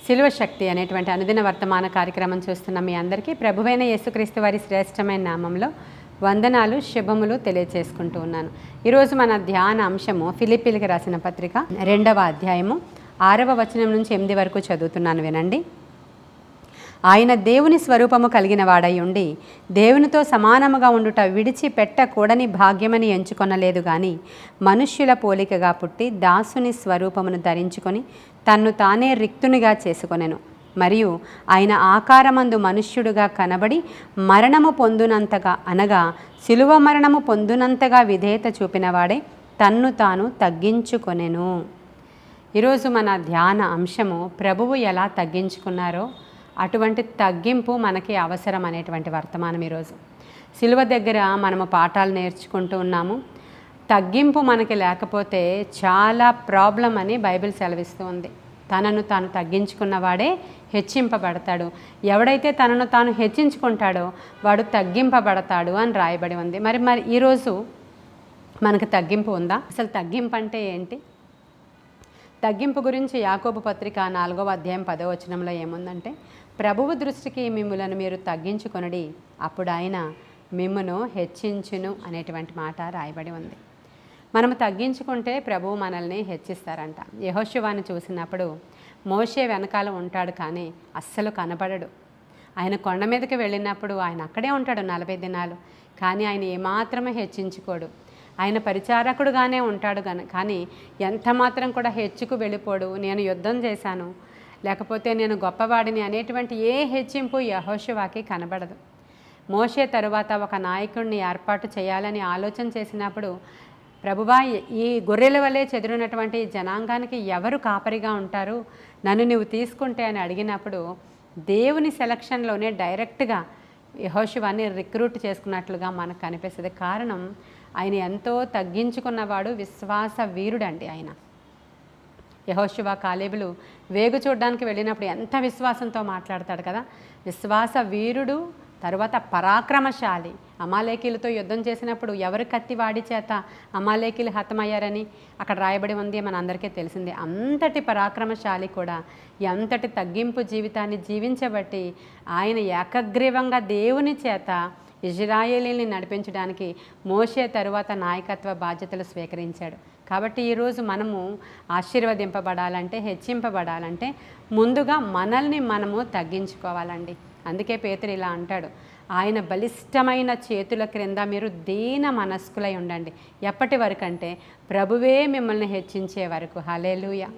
శిలువ శక్తి అనేటువంటి అనుదిన వర్తమాన కార్యక్రమం చూస్తున్న మీ అందరికీ ప్రభువైన యేసుక్రీస్తు వారి శ్రేష్టమైన నామంలో వందనాలు శుభములు తెలియచేసుకుంటూ ఉన్నాను. ఈరోజు మన ధ్యాన అంశము ఫిలిప్పీలకు రాసిన పత్రిక 2వ అధ్యాయము 6వ వచనం నుంచి 8 వరకు చదువుతున్నాను, వినండి. ఆయన దేవుని స్వరూపము కలిగిన వాడై ఉండి దేవునితో సమానముగా ఉండుట విడిచిపెట్టకూడని భాగ్యమని ఎంచుకొనలేదు గాని మనుష్యుల పోలికగా పుట్టి దాసుని స్వరూపమును ధరించుకొని తన్ను తానే రిక్తునిగా చేసుకొనెను. మరియు ఆయన ఆకారమందు మనుష్యుడుగా కనబడి మరణము పొందునంతగా అనగా శిలువ మరణము పొందునంతగా విధేయత చూపినవాడే తన్ను తాను తగ్గించుకొనెను. ఈరోజు మన ధ్యాన అంశము ప్రభువు ఎలా తగ్గించుకున్నారో అటువంటి తగ్గింపు మనకి అవసరం అనేటువంటి వర్తమానం. ఈరోజు శిలువ దగ్గర మనము పాఠాలు నేర్చుకుంటూ ఉన్నాము. తగ్గింపు మనకి లేకపోతే చాలా ప్రాబ్లం అని బైబిల్ సెలవిస్తూ ఉంది. తనను తాను తగ్గించుకున్నవాడే హెచ్చింపబడతాడు. ఎవడైతే తనను తాను హెచ్చించుకుంటాడో వాడు తగ్గింపబడతాడు అని రాయబడి ఉంది. మరి ఈరోజు మనకు తగ్గింపు ఉందా? అసలు తగ్గింపు అంటే ఏంటి? తగ్గింపు గురించి యాకోబు పత్రిక 4వ అధ్యాయం 10వ వచనంలో ఏముందంటే, ప్రభువు దృష్టికి మిమ్ములను మీరు తగ్గించుకొనడి, అప్పుడు ఆయన మిమ్మును హెచ్చించును అనేటువంటి మాట రాయబడి ఉంది. మనము తగ్గించుకుంటే ప్రభువు మనల్ని హెచ్చిస్తారంట. యెహోషువను చూసినప్పుడు మోషే వెనకాల ఉంటాడు కానీ అస్సలు కనబడడు. ఆయన కొండ మీదకి వెళ్ళినప్పుడు ఆయన అక్కడే ఉంటాడు 40 దినాలు, కానీ ఆయన ఏమాత్రమే హెచ్చించుకోడు. ఆయన పరిచారకుడుగానే ఉంటాడు కానీ ఎంత మాత్రం కూడా హెచ్చుకు వెళ్ళిపోడు. నేను యుద్ధం చేశాను, లేకపోతే నేను గొప్పవాడిని అనేటువంటి ఏ హెచ్చింపు యెహోషువకి కనబడదు. మోషే తరువాత ఒక నాయకుడిని ఏర్పాటు చేయాలని ఆలోచన చేసినప్పుడు, ప్రభువా ఈ గొర్రెల వలె చెదిరినటువంటి జనాంగానికి ఎవరు కాపరిగా ఉంటారు, నన్ను నువ్వు తీసుకుంటే అని అడిగినప్పుడు దేవుని సెలక్షన్లోనే డైరెక్ట్గా యెహోషువని రిక్రూట్ చేసుకున్నట్లుగా మనకు కనిపిస్తుంది. కారణం ఆయన ఎంతో తగ్గించుకున్నవాడు, విశ్వాస వీరుడండి ఆయన. యెహోషువ కాలేబులు వేగు చూడడానికి వెళ్ళినప్పుడు ఎంత విశ్వాసంతో మాట్లాడతాడు కదా. విశ్వాస వీరుడు, తరువాత పరాక్రమశాలి. అమాలేకీలతో యుద్ధం చేసినప్పుడు ఎవరు కత్తి వాడి చేత అమాలేకీలు హతమయ్యారని అక్కడ రాయబడి ఉంది, మన అందరికీ తెలిసిందే. అంతటి పరాక్రమశాలి కూడా ఎంతటి తగ్గింపు జీవితాన్ని జీవించబట్టి ఆయన ఏకగ్రీవంగా దేవుని చేత ఇజ్రాయేలీని నడిపించడానికి మోషే తరువాత నాయకత్వ బాధ్యతలు స్వీకరించాడు. కాబట్టి ఈరోజు మనము ఆశీర్వదింపబడాలంటే, హెచ్చింపబడాలంటే ముందుగా మనల్ని మనము తగ్గించుకోవాలండి. అందుకే పేతురు ఇలా అంటాడు, ఆయన బలిష్టమైన చేతుల క్రింద మీరు దీన మనస్కులై ఉండండి. ఎప్పటి వరకు అంటే ప్రభువే మిమ్మల్ని హెచ్చించే వరకు. హల్లెలూయా.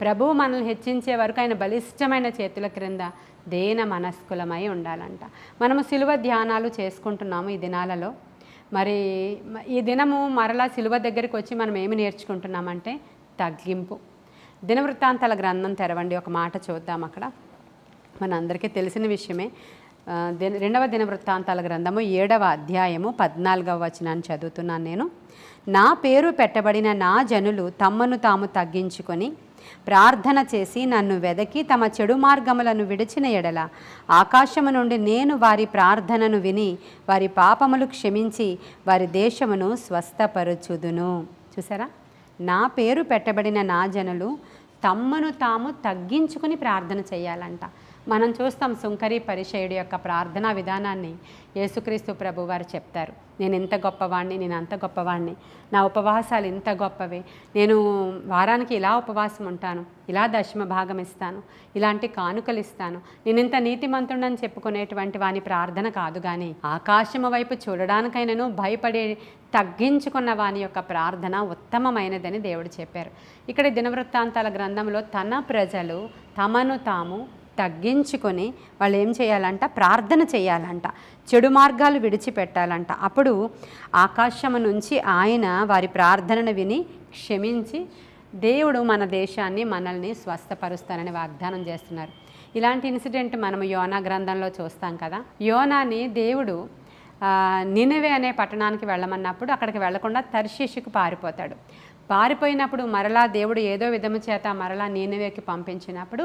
ప్రభువు మనల్ని హెచ్చించే వరకు ఆయన బలిష్టమైన చేతుల క్రింద దీన మనస్కులమై ఉండాలంట. మనము శిలువ ధ్యానాలు చేసుకుంటున్నాము ఈ దినాలలో. మరి ఈ దినము మరలా శిలువ దగ్గరికి వచ్చి మనం ఏమి నేర్చుకుంటున్నామంటే తగ్గింపు. దినవృత్తాంతాల గ్రంథం తెరవండి, ఒక మాట చూద్దాం. అక్కడ మనందరికీ తెలిసిన విషయమే. 2వ దినవృత్తాంతాల గ్రంథము 7వ అధ్యాయము 14వ వచనాన్ని చదువుతున్నాను నేను. నా పేరు పెట్టబడిన నా జనులు తమ్మను తాము తగ్గించుకొని ప్రార్థన చేసి నన్ను వెదకి తమ చెడు మార్గములను విడిచిన ఎడల ఆకాశము నుండి నేను వారి ప్రార్థనను విని వారి పాపములు క్షమించి వారి దేశమును స్వస్థపరచుదును. చూసారా, నా పేరు పెట్టబడిన నా జనులు తమ్మను తాము తగ్గించుకుని ప్రార్థన చేయాలంట. మనం చూస్తాం సుంకరి పరిచయుడి యొక్క ప్రార్థనా విధానాన్ని యేసుక్రీస్తు ప్రభు వారు చెప్తారు. నేను ఇంత గొప్పవాడిని, నేను అంత గొప్పవాడిని, నా ఉపవాసాలు ఇంత గొప్పవే, నేను వారానికి ఇలా ఉపవాసం ఉంటాను, ఇలా దశమ భాగం ఇస్తాను, ఇలాంటి కానుకలు ఇస్తాను, నేను ఇంత నీతిమంతుడని చెప్పుకునేటువంటి వాని ప్రార్థన కాదు కానీ ఆకాశము వైపు చూడడానికైనాను భయపడే తగ్గించుకున్న వాని యొక్క ప్రార్థన ఉత్తమమైనదని దేవుడు చెప్పారు. ఇక్కడ దినవృత్తాంతాల గ్రంథంలో తన ప్రజలు తమను తాము తగ్గించుకొని వాళ్ళు ఏం చేయాలంట? ప్రార్థన చేయాలంట, చెడు మార్గాలు విడిచిపెట్టాలంట. అప్పుడు ఆకాశము నుంచి ఆయన వారి ప్రార్థనను విని క్షమించి దేవుడు మన దేశాన్ని మనల్ని స్వస్థపరుస్తానని వాగ్దానం చేస్తున్నారు. ఇలాంటి ఇన్సిడెంట్ మనము యోనా గ్రంథంలో చూస్తాం కదా. యోనాని దేవుడు నినెవే అనే పట్టణానికి వెళ్ళమన్నప్పుడు అక్కడికి వెళ్లకుండా తర్షీషుకు పారిపోతాడు. పారిపోయినప్పుడు మరలా దేవుడు ఏదో విధము చేత మరలా నీనెవేకి పంపించినప్పుడు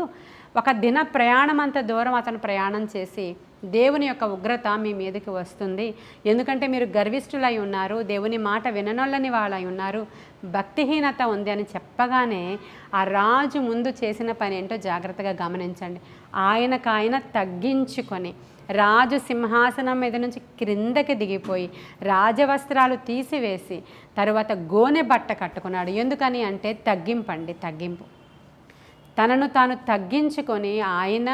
ఒక దిన ప్రయాణం అంత దూరం అతను ప్రయాణం చేసి దేవుని యొక్క ఉగ్రత మీ మీదకి వస్తుంది. ఎందుకంటే మీరు గర్విష్ఠులై ఉన్నారు, దేవుని మాట విననొల్లని వాళ్ళై ఉన్నారు, భక్తిహీనత ఉంది అని చెప్పగానే ఆ రాజు ముందు చేసిన పని ఏంటో జాగ్రత్తగా గమనించండి. ఆయన తగ్గించుకొని రాజు సింహాసనం మీద నుంచి క్రిందకి దిగిపోయి రాజవస్త్రాలు తీసివేసి తరువాత గోనె బట్ట కట్టుకున్నాడు. ఎందుకని అంటే తగ్గింపు. తనను తాను తగ్గించుకొని ఆయన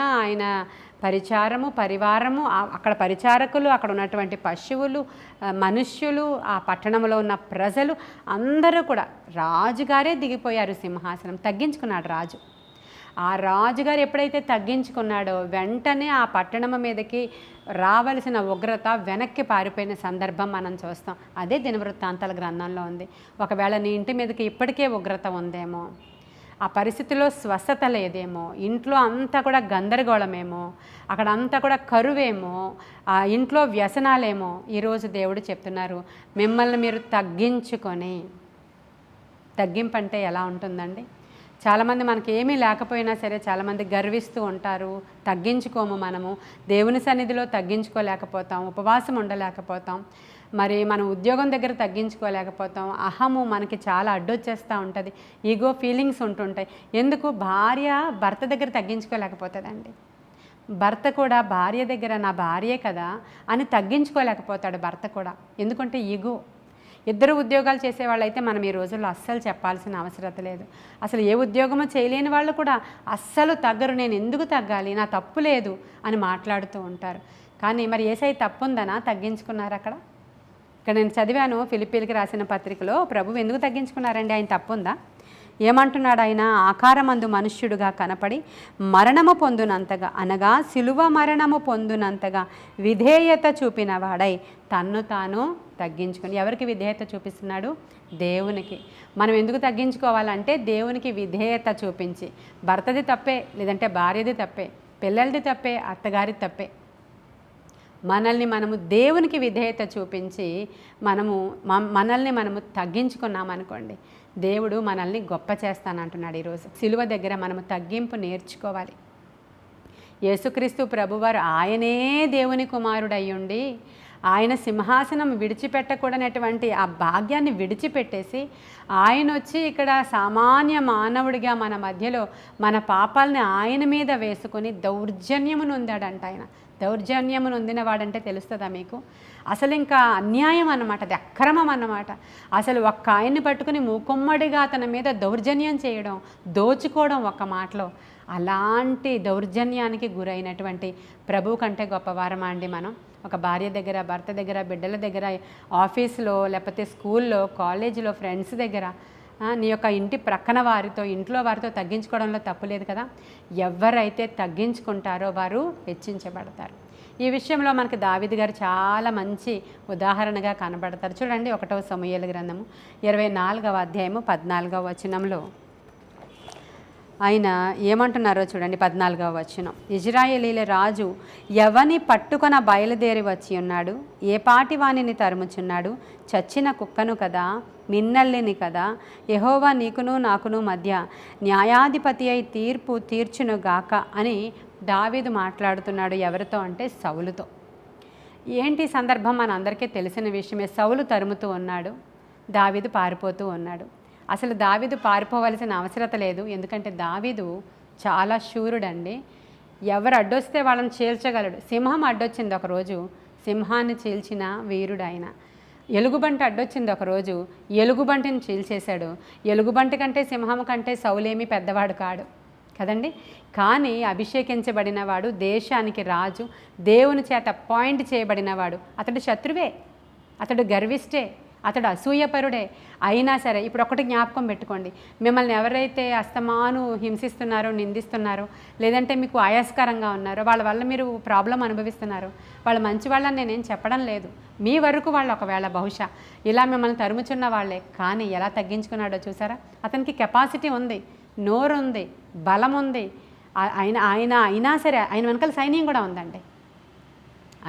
పరివారము, అక్కడ పరిచారకులు, అక్కడ ఉన్నటువంటి పశువులు, మనుష్యులు, ఆ పట్టణంలో ఉన్న ప్రజలు అందరూ కూడా రాజుగారే దిగిపోయారు సింహాసనం. తగ్గించుకున్నాడు రాజు. ఆ రాజుగారు ఎప్పుడైతే తగ్గించుకున్నాడో వెంటనే ఆ పట్టణం మీదకి రావలసిన ఉగ్రత వెనక్కి పారిపోయిన సందర్భం మనం చూస్తాం. అదే దినవృత్తాంతాల గ్రంథంలో ఉంది. ఒకవేళ నీ ఇంటి మీదకి ఇప్పటికే ఉగ్రత ఉందేమో, ఆ పరిస్థితిలో స్వస్థత లేదేమో, ఇంట్లో అంతా కూడా గందరగోళమేమో, అక్కడ అంతా కూడా కరువేమో, ఆ ఇంట్లో వ్యసనాలేమో, ఈరోజు దేవుడు చెప్తున్నారు మిమ్మల్ని మీరు తగ్గించుకొని. తగ్గింపు అంటే ఎలా ఉంటుందండి? చాలామంది మనకి ఏమీ లేకపోయినా సరే చాలామంది గర్విస్తూ ఉంటారు. తగ్గించుకోము. మనము దేవుని సన్నిధిలో తగ్గించుకోలేకపోతాం, ఉపవాసం ఉండలేకపోతాం, మరి మనం ఉద్యోగం దగ్గర తగ్గించుకోలేకపోతాం. అహము మనకి చాలా అడ్డొచ్చేస్తూ ఉంటుంది, ఈగో ఫీలింగ్స్ ఉంటుంటాయి. ఎందుకు? భార్య భర్త దగ్గర తగ్గించుకోలేకపోతుందండి. భర్త కూడా భార్య దగ్గర నా భార్యే కదా అని తగ్గించుకోలేకపోతాడు భర్త కూడా. ఎందుకంటే ఈగో. ఇద్దరు ఉద్యోగాలు చేసేవాళ్ళైతే మనం ఈ రోజుల్లో అస్సలు చెప్పాల్సిన అవసరం లేదు. అసలు ఏ ఉద్యోగమో చేయలేని వాళ్ళు కూడా అస్సలు తగ్గరు. నేను ఎందుకు తగ్గాలి, నా తప్పు లేదు అని మాట్లాడుతూ ఉంటారు. కానీ మరి యేసయ్య తప్పుందనా తగ్గించుకున్నారు అక్కడ? ఇక్కడ నేను చదివాను ఫిలిప్పీలకు రాసిన పత్రికలో, ప్రభువు ఎందుకు తగ్గించుకున్నారండి, ఆయన తప్పుందా? ఏమంటున్నాడు ఆయన? ఆకారమందు మనుష్యుడుగా కనపడి మరణము పొందునంతగా, అనగా శిలువ మరణము పొందునంతగా విధేయత చూపిన వాడై తన్ను తాను తగ్గించుకొని. ఎవరికి విధేయత చూపిస్తున్నాడు? దేవునికి. మనం ఎందుకు తగ్గించుకోవాలంటే దేవునికి విధేయత చూపించి. భర్తది తప్పే, లేదంటే భార్యది తప్పే, పిల్లలది తప్పే, అత్తగారిది తప్పే. మనల్ని మనము దేవునికి విధేయత చూపించి మనల్ని మనము తగ్గించుకున్నామనుకోండి, దేవుడు మనల్ని గొప్ప చేస్తానంటున్నాడు. ఈరోజు సిలువ దగ్గర మనము తగ్గింపు నేర్చుకోవాలి. యేసుక్రీస్తు ప్రభువారు ఆయనే దేవుని కుమారుడయ్యుండి ఆయన సింహాసనం విడిచిపెట్టకూడనటువంటి ఆ భాగ్యాన్ని విడిచిపెట్టేసి ఆయన వచ్చి ఇక్కడ సామాన్య మానవుడిగా మన మధ్యలో మన పాపాలని ఆయన మీద వేసుకొని దౌర్జన్యము నొందాడంట. ఆయన దౌర్జన్యము నొందిన వాడంటే తెలుస్తుందా మీకు? అసలు ఇంకా అన్యాయం అన్నమాట, అది అక్రమం అన్నమాట. అసలు ఒక్క ఆయన్ని పట్టుకుని మూకుమ్మడిగా అతని మీద దౌర్జన్యం చేయడం, దోచుకోవడం ఒక్క మాటలో. అలాంటి దౌర్జన్యానికి గురైనటువంటి ప్రభువు కంటే గొప్పవారమా అండి మనం? ఒక భార్య దగ్గర, భర్త దగ్గర, బిడ్డల దగ్గర, ఆఫీసులో, లేకపోతే స్కూల్లో, కాలేజీలో, ఫ్రెండ్స్ దగ్గర, నీ యొక్క ఇంటి ప్రక్కన వారితో, ఇంట్లో వారితో తగ్గించుకోవడంలో తప్పు లేదు కదా. ఎవరైతే తగ్గించుకుంటారో వారు హెచ్చించబడతారు. ఈ విషయంలో మనకి దావీదు గారు చాలా మంచి ఉదాహరణగా కనబడతారు. చూడండి 1వ సమూయేలు గ్రంథము 24వ అధ్యాయము 14వ వచనంలో ఆయన ఏమంటున్నారో చూడండి. 14వ వచనం, ఇజ్రాయేలీల రాజు ఎవని పట్టుకొన బయలుదేరి వచ్చి ఉన్నాడు, ఏ పాటి వానిని తరుముచున్నాడు, చచ్చిన కుక్కను కదా, మిన్నల్లిని కదా, యెహోవా నీకును నాకును మధ్య న్యాయాధిపతి అయి తీర్పు తీర్చును గాక అని దావీదు మాట్లాడుతున్నాడు. ఎవరితో అంటే సౌలుతో. ఏంటి సందర్భం మన అందరికీ తెలిసిన విషయమే. సౌలు తరుముతూ ఉన్నాడు, దావీదు పారిపోతూ ఉన్నాడు. అసలు దావీదు పారిపోవలసిన అవసరత లేదు, ఎందుకంటే దావీదు చాలా శూరుడండి. ఎవరు అడ్డొస్తే వాళ్ళని చీల్చగలడు. సింహం అడ్డొచ్చింది ఒకరోజు, సింహాన్ని చీల్చిన వీరుడు ఆయన. ఎలుగుబంటి అడ్డొచ్చింది ఒకరోజు, ఎలుగుబంటిని చీల్చేశాడు. ఎలుగుబంటి కంటే సింహం కంటే సౌలేమీ పెద్దవాడు కాడు కదండి. కానీ అభిషేకించబడినవాడు, దేశానికి రాజు, దేవుని చేత పాయింట్ చేయబడినవాడు. అతడు శత్రువే, అతడు గర్విష్టే, అతడు అసూయపరుడే. అయినా సరే ఇప్పుడు ఒకటి జ్ఞాపకం పెట్టుకోండి, మిమ్మల్ని ఎవరైతే అస్తమాను హింసిస్తున్నారో, నిందిస్తున్నారో, లేదంటే మీకు ఆయాస్కరంగా ఉన్నారో, వాళ్ళ వల్ల మీరు ప్రాబ్లం అనుభవిస్తున్నారు, వాళ్ళు మంచి వాళ్ళని నేనేం చెప్పడం లేదు. మీ వరకు వాళ్ళు ఒకవేళ బహుశా ఇలా మిమ్మల్ని తరుముచున్న వాళ్ళే. కానీ ఎలా తగ్గించుకున్నాడో చూసారా? అతనికి కెపాసిటీ ఉంది, నోరు ఉంది, బలం ఉంది. అయినా సరే ఆయన వెనకాల సైన్యం కూడా ఉందండి.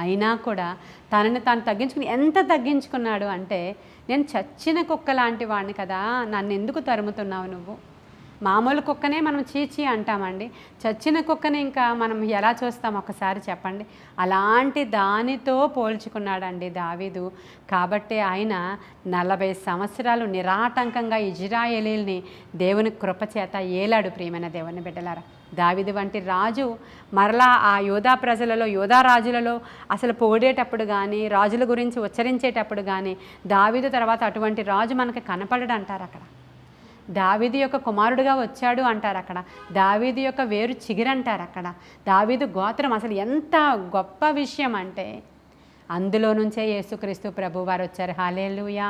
అయినా కూడా తనని తాను తగ్గించుకుని, ఎంత తగ్గించుకున్నాడు అంటే, నేను చచ్చిన కుక్క లాంటి వాడిని కదా, నన్ను ఎందుకు తరుముతున్నావు నువ్వు? మామూలు కుక్కనే మనం చీచి అంటామండి. చచ్చిన కుక్కని ఇంకా మనం ఎలా చూస్తాం ఒకసారి చెప్పండి. అలాంటి దానితో పోల్చుకున్నాడండి దావీదు. కాబట్టి ఆయన 40 సంవత్సరాలు నిరాటంకంగా ఇజ్రాయేలీల్ని దేవుని కృపచేత ఏలాడు. ప్రియమైన దేవుని బిడ్డలారా, దావీదు వంటి రాజు మరలా ఆ యోధా ప్రజలలో, యోధా రాజులలో అసలు పొగిడేటప్పుడు కానీ, రాజుల గురించి ఉచ్చరించేటప్పుడు కానీ దావీదు తర్వాత అటువంటి రాజు మనకి కనపడడు అంటారు అక్కడ. దావీదు యొక్క కుమారుడుగా వచ్చాడు అంటారు అక్కడ. దావీదు యొక్క వేరు చిగిరంటారు అక్కడ. దావీదు గోత్రం అసలు ఎంత గొప్ప విషయం అంటే అందులో నుంచే యేసుక్రీస్తు ప్రభువారు వచ్చారు. హల్లెలూయా.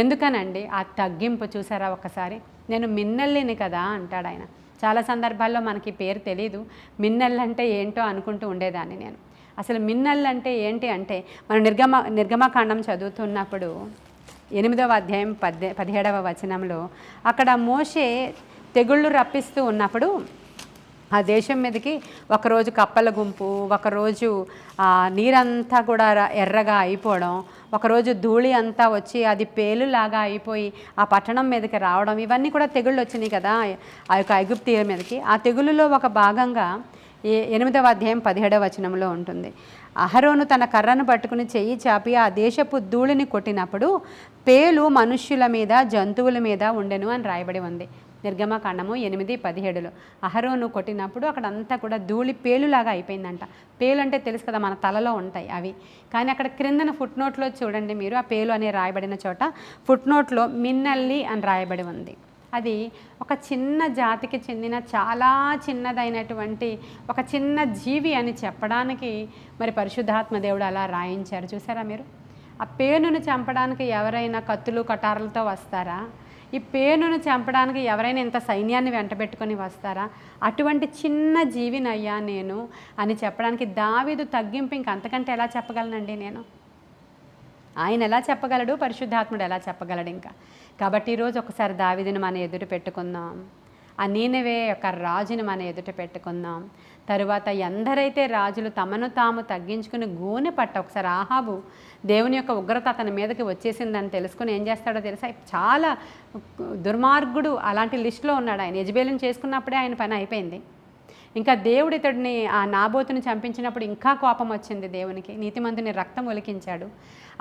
ఎందుకనండి ఆ తగ్గింపు చూసారా ఒకసారి. నేను మిన్నల్లిని కదా అంటాడు ఆయన. చాలా సందర్భాల్లో మనకి పేరు తెలీదు. మిన్నల్ అంటే ఏంటో అనుకుంటూ ఉండేదాన్ని నేను. అసలు మిన్నల్ అంటే ఏంటి అంటే, మనం నిర్గమకాండం చదువుతున్నప్పుడు 8వ అధ్యాయం 17వ వచనంలో అక్కడ మోషే తెగుళ్ళు రప్పిస్తూ ఉన్నప్పుడు ఆ దేశం మీదకి ఒకరోజు కప్పల గుంపు, ఒకరోజు నీరంతా కూడా ఎర్రగా అయిపోవడం, ఒకరోజు ధూళి అంతా వచ్చి అది పేలులాగా అయిపోయి ఆ పట్టణం మీదకి రావడం, ఇవన్నీ కూడా తెగుళ్ళు వచ్చినాయి కదా ఆ యొక్క ఐగుప్తీయుల మీదకి. ఆ తెగులులో ఒక భాగంగా 8వ అధ్యాయం 17వ వచనంలో ఉంటుంది. అహరోను తన కర్రను పట్టుకుని చెయ్యి చాపి ఆ దేశపు ధూళిని కొట్టినప్పుడు పేలు మనుష్యుల మీద, జంతువుల మీద ఉండెను అని రాయబడి ఉంది. నిర్గమకాండము 8:17లో అహరోను కొట్టినప్పుడు అక్కడంతా కూడా ధూళి పేలులాగా అయిపోయిందంట. పేలు అంటే తెలుసు కదా, మన తలలో ఉంటాయి అవి. కానీ అక్కడ క్రిందన ఫుట్నోట్లో చూడండి మీరు, ఆ పేలు అనే రాయబడిన చోట ఫుట్నోట్లో మిన్నల్లి అని రాయబడి ఉంది. అది ఒక చిన్న జాతికి చెందిన చాలా చిన్నదైనటువంటి ఒక చిన్న జీవి అని చెప్పడానికి మరి పరిశుద్ధాత్మ దేవుడు అలా రాయించారు. చూసారా మీరు? ఆ పేనును చంపడానికి ఎవరైనా కత్తులు కటారులతో వస్తారా? ఈ పేనును చంపడానికి ఎవరైనా ఇంత సైన్యాన్ని వెంటబెట్టుకొని వస్తారా? అటువంటి చిన్న జీవినయ్యా నేను అని చెప్పడానికి దావీదు తగ్గింపు ఇంక అంతకంటే ఎలా చెప్పగలనండి నేను? ఆయన ఎలా చెప్పగలడు, పరిశుద్ధాత్ముడు ఎలా చెప్పగలడు ఇంకా. కాబట్టి ఈరోజు ఒకసారి దావీదుని మన ఎదుట పెట్టుకుందాం. ఆ నీనెవే యొక్క రాజుని మన ఎదుట పెట్టుకుందాం. తరువాత ఎందరైతే రాజులు తమను తాము తగ్గించుకుని గోనె పట్ట, ఒకసారి ఆహాబు దేవుని యొక్క ఉగ్రత అతని మీదకి వచ్చేసిందని తెలుసుకుని ఏం చేస్తాడో తెలుసా? చాలా దుర్మార్గుడు అలాంటి లిస్టులో ఉన్నాడు ఆయన. యెజెబెలుని చేసుకున్నప్పుడే ఆయన పని అయిపోయింది. ఇంకా దేవుడు ఇతడిని ఆ నాబోతుని చంపించినప్పుడు ఇంకా కోపం వచ్చింది దేవునికి. నీతిమంతుని రక్తం ఒలికించాడు.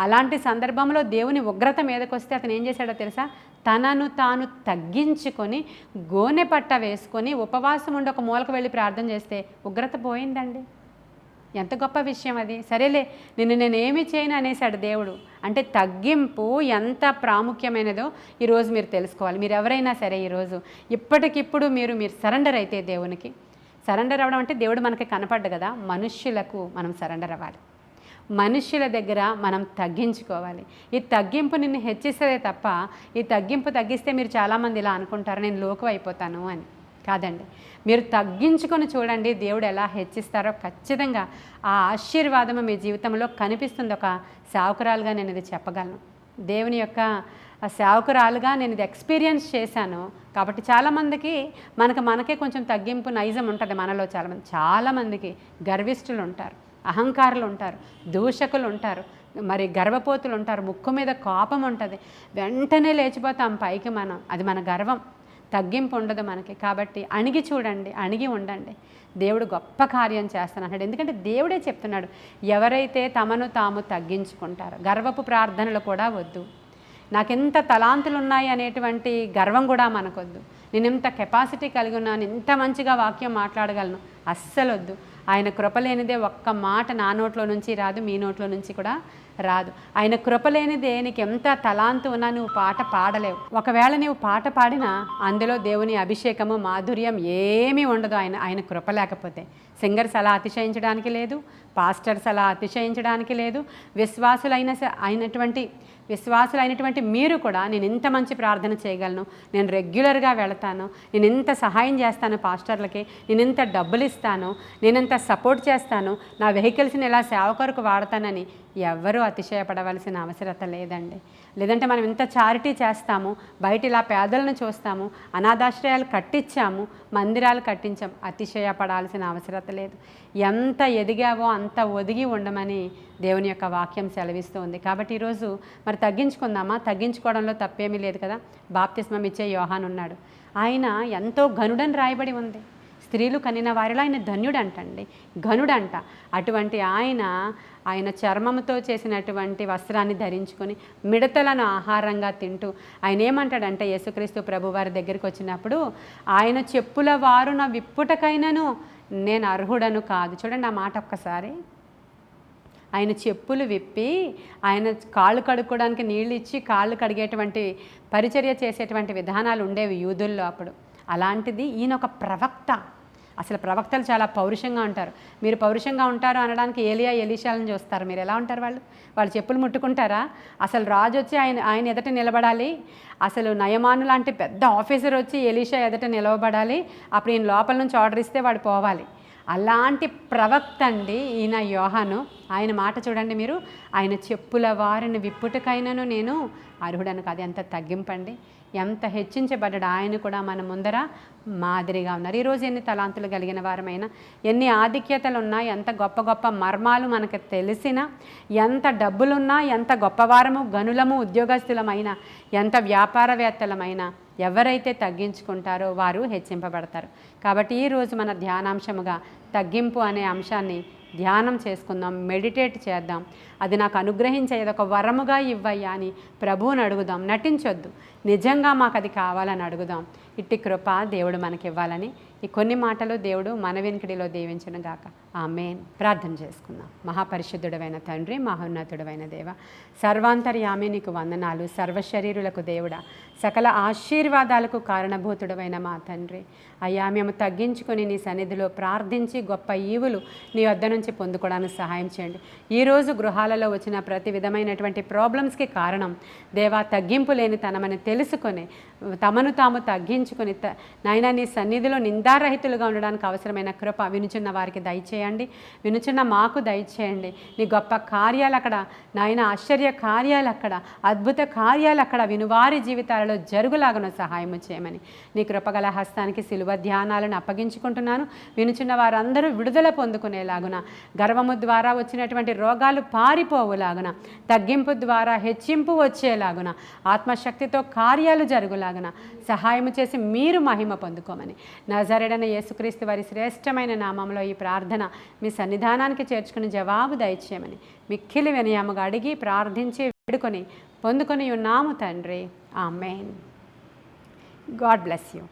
అలాంటి సందర్భంలో దేవుని ఉగ్రత మీదకి వస్తే అతను ఏం చేశాడో తెలుసా? తనను తాను తగ్గించుకొని గోనె పట్ట వేసుకొని ఉపవాసం ఉండి ఒక మూలకు వెళ్ళి ప్రార్థన చేస్తే ఉగ్రత పోయిందండి. ఎంత గొప్ప విషయం అది. సరేలే నేనేమి చేయను అనేసాడు దేవుడు. అంటే తగ్గింపు ఎంత ప్రాముఖ్యమైనదో ఈరోజు మీరు తెలుసుకోవాలి. మీరు ఎవరైనా సరే ఈరోజు ఇప్పటికిప్పుడు మీరు సరెండర్ అయితే దేవునికి సరెండర్ అవ్వడం అంటే దేవుడు మనకి కనపడ్డు కదా, మనుష్యులకు మనం సరెండర్ అవ్వాలి. మనుష్యుల దగ్గర మనం తగ్గించుకోవాలి. ఈ తగ్గింపు నిన్ను హెచ్చిస్తే తప్ప, ఈ తగ్గింపు తగ్గిస్తే మీరు చాలామంది ఇలా అనుకుంటారు నేను లోకు అయిపోతాను అని. కాదండి, మీరు తగ్గించుకొని చూడండి దేవుడు ఎలా హెచ్చిస్తారో. ఖచ్చితంగా ఆ ఆశీర్వాదము మీ జీవితంలో కనిపిస్తుంది. ఒక సేవకురాలుగా నేను ఇది చెప్పగలను. దేవుని యొక్క సేవకురాలుగా నేను ఇది ఎక్స్పీరియన్స్ చేశాను. కాబట్టి చాలామందికి మనకే కొంచెం తగ్గింపు నైజం ఉంటుంది మనలో. చాలామందికి గర్విష్ఠులు ఉంటారు, అహంకారులు ఉంటారు, దూషకులు ఉంటారు, మరి గర్వపోతులు ఉంటారు. ముక్కు మీద కోపం ఉంటుంది, వెంటనే లేచిపోతాం పైకి మనం. అది మన గర్వం. తగ్గింపు ఉండదు మనకి. కాబట్టి అణిగి చూడండి, అణిగి ఉండండి. దేవుడు గొప్ప కార్యం చేస్తానంటాడు. ఎందుకంటే దేవుడే చెప్తున్నాడు, ఎవరైతే తమను తాము తగ్గించుకుంటారో. గర్వపు ప్రార్థనలు కూడా వద్దు. నాకెంత తలాంతులు ఉన్నాయి అనేటువంటి గర్వం కూడా మనకొద్దు. నేను ఎంత కెపాసిటీ కలిగి ఉన్నాను, ఎంత మంచిగా వాక్యం మాట్లాడగలను, అస్సలు వద్దు. ఆయన కృప లేనిదే ఒక్క మాట నా నోట్లో నుంచి రాదు, మీ నోట్లో నుంచి కూడా రాదు. ఆయన కృప లేనిదే నీకు ఎంత తలాంతు ఉన్నా నువ్వు పాట పాడలేవు. ఒకవేళ నువ్వు పాట పాడినా అందులో దేవుని అభిషేకము, మాధుర్యం ఏమీ ఉండదు ఆయన కృప లేకపోతే. సింగర్స్ అలా అతిశయించడానికి లేదు, పాస్టర్స్ అలా అతిశయించడానికి లేదు. విశ్వాసులైనటువంటి మీరు కూడా నేను ఇంత మంచి ప్రార్థన చేయగలను, నేను రెగ్యులర్గా వెళతాను, నేను ఇంత సహాయం చేస్తాను పాస్టర్లకి, నేను ఇంత డబ్బులు ఇస్తాను, నేను ఇంత ఎంత సపోర్ట్ చేస్తాను, నా వెహికల్స్ని ఎలా సేవ కొరకు వాడతానని ఎవ్వరూ అతిశయపడవలసిన అవసరత లేదండి. లేదంటే మనం ఇంత చారిటీ చేస్తాము, బయట ఇలా పేదలను చూస్తాము, అనాథాశ్రయాలు కట్టించాము, మందిరాలు కట్టించాము, అతిశయపడాల్సిన అవసరత లేదు. ఎంత ఎదిగావో అంత ఒదిగి ఉండమని దేవుని యొక్క వాక్యం సెలవిస్తూ ఉంది. కాబట్టి ఈరోజు మరి తగ్గించుకుందామా? తగ్గించుకోవడంలో తప్పేమీ లేదు కదా. బాప్తిస్మం ఇచ్చే యోహాను ఉన్నాడు, ఆయన ఎంతో ఘనుడని రాయబడి ఉంది. స్త్రీలు కనిన వారిలో ఆయన ధన్యుడంటండి, ఘనుడంట. అటువంటి ఆయన చర్మముతో చేసినటువంటి వస్త్రాన్ని ధరించుకొని మిడతలను ఆహారంగా తింటూ ఆయన ఏమంటాడంటే, యేసుక్రీస్తు ప్రభువారి దగ్గరికి వచ్చినప్పుడు, ఆయన చెప్పుల వారున విప్పుటకైనను నేను అర్హుడను కాదు. చూడండి ఆ మాట ఒక్కసారి. ఆయన చెప్పులు విప్పి ఆయన కాళ్ళు కడుక్కోవడానికి నీళ్ళు ఇచ్చి కాళ్ళు కడిగేటువంటి పరిచర్య చేసేటువంటి విధానాలు ఉండేవి యూదుల్లో అప్పుడు. అలాంటిది ఈయన ఒక ప్రవక్త. అసలు ప్రవక్తలు చాలా పౌరుషంగా ఉంటారు. మీరు పౌరుషంగా ఉంటారు అనడానికి ఏలియా ఎలీషాలను చూస్తారు. మీరు ఎలా ఉంటారు? వాళ్ళు చెప్పులు ముట్టుకుంటారా? అసలు రాజు వచ్చి ఆయన ఎదుట నిలబడాలి. అసలు నయమాను లాంటి పెద్ద ఆఫీసర్ వచ్చి ఎలీషా ఎదుట నిలవబడాలి. అప్పుడు ఈయన లోపల నుంచి ఆర్డర్ ఇస్తే వాడు పోవాలి. అలాంటి ప్రవక్త అండి ఈయన యోహాను. ఆయన మాట చూడండి మీరు, ఆయన చెప్పుల వారిని విప్పుటకైనను నేను అర్హుడను కాదు. ఎంత తగ్గింపండి, ఎంత హెచ్చించబడ్డాడు. ఆయన కూడా మన ముందర మాదిరిగా ఉన్నారు. ఈరోజు ఎన్ని తలాంతులు కలిగిన వారమైనా, ఎన్ని ఆధిక్యతలు ఉన్నా, ఎంత గొప్ప గొప్ప మర్మాలు మనకు తెలిసినా, ఎంత డబ్బులున్నా, ఎంత గొప్పవారము గనులము ఉద్యోగస్తులమైనా, ఎంత వ్యాపారవేత్తలమైనా, ఎవరైతే తగ్గించుకుంటారో వారు హెచ్చింపబడతారు. కాబట్టి ఈరోజు మన ధ్యానాంశముగా తగ్గింపు అనే అంశాన్ని ధ్యానం చేసుకుందాం, మెడిటేట్ చేద్దాం. అది నాకు అనుగ్రహించేది ఒక వరముగా ఇవ్వయ్యా అని ప్రభువుని అడుగుదాం. నటించొద్దు, నిజంగా మాకు అది కావాలని అడుగుదాం. ఇట్టి కృప దేవుడు మనకి ఇవ్వాలని ఈ కొన్ని మాటలు దేవుడు మన వెనుకడిలో దీవించును గాక. ఆమేన్. ప్రార్థన చేసుకుందాం. మహాపరిశుద్ధుడైన తండ్రి, మహోన్నతుడైన దేవ, సర్వాంతర్యామి నీకు వందనాలు. సర్వశరీరులకు దేవుడా, సకల ఆశీర్వాదాలకు కారణభూతుడమైన మా తండ్రి, అయ్యా మేము తగ్గించుకొని నీ సన్నిధిలో ప్రార్థించి గొప్ప ఈవులు నీ వద్ద నుంచి పొందుకోవడానికి సహాయం చేయండి. ఈరోజు గృహాలలో వచ్చిన ప్రతి విధమైనటువంటి ప్రాబ్లమ్స్కి కారణం దేవా తగ్గింపు లేని తనమని తెలుసుకొని తమను తాము తగ్గించుకొని నాయనా నీ సన్నిధిలో నిందారహితులుగా ఉండడానికి అవసరమైన కృప వినుచున్న వారికి దయచేయండి, వినుచున్న మాకు దయచేయండి. నీ గొప్ప కార్యాలు అక్కడ నాయన, ఆశ్చర్య కార్యాలు అక్కడ, అద్భుత కార్యాలు అక్కడ వినువారి జీవితాలలో జరుగులాగున సహాయం చేయమని నీ కృపగల హస్తానికి సిలువ ధ్యానాలను అప్పగించుకుంటున్నాను. వినుచున్న వారందరూ విడుదల పొందుకునేలాగున, గర్వము ద్వారా వచ్చినటువంటి రోగాలు పారిపోవులాగున, తగ్గింపు ద్వారా హెచ్చింపు వచ్చేలాగున, ఆత్మశక్తితో కార్యాలు జరుగులాగున సహాయము చేసి మీరు మహిమ పొందుకోమని నజరేయుడైన యేసుక్రీస్తు వారి శ్రేష్టమైన నామంలో ఈ ప్రార్థన మీ సన్నిధానానికి చేర్చుకుని జవాబు దయచేయమని మిక్కిలి వినయముగా అడిగి ప్రార్థించి వేడుకొని పొందుకొని ఉన్నాము తండ్రి. ఆమేన్. God bless you.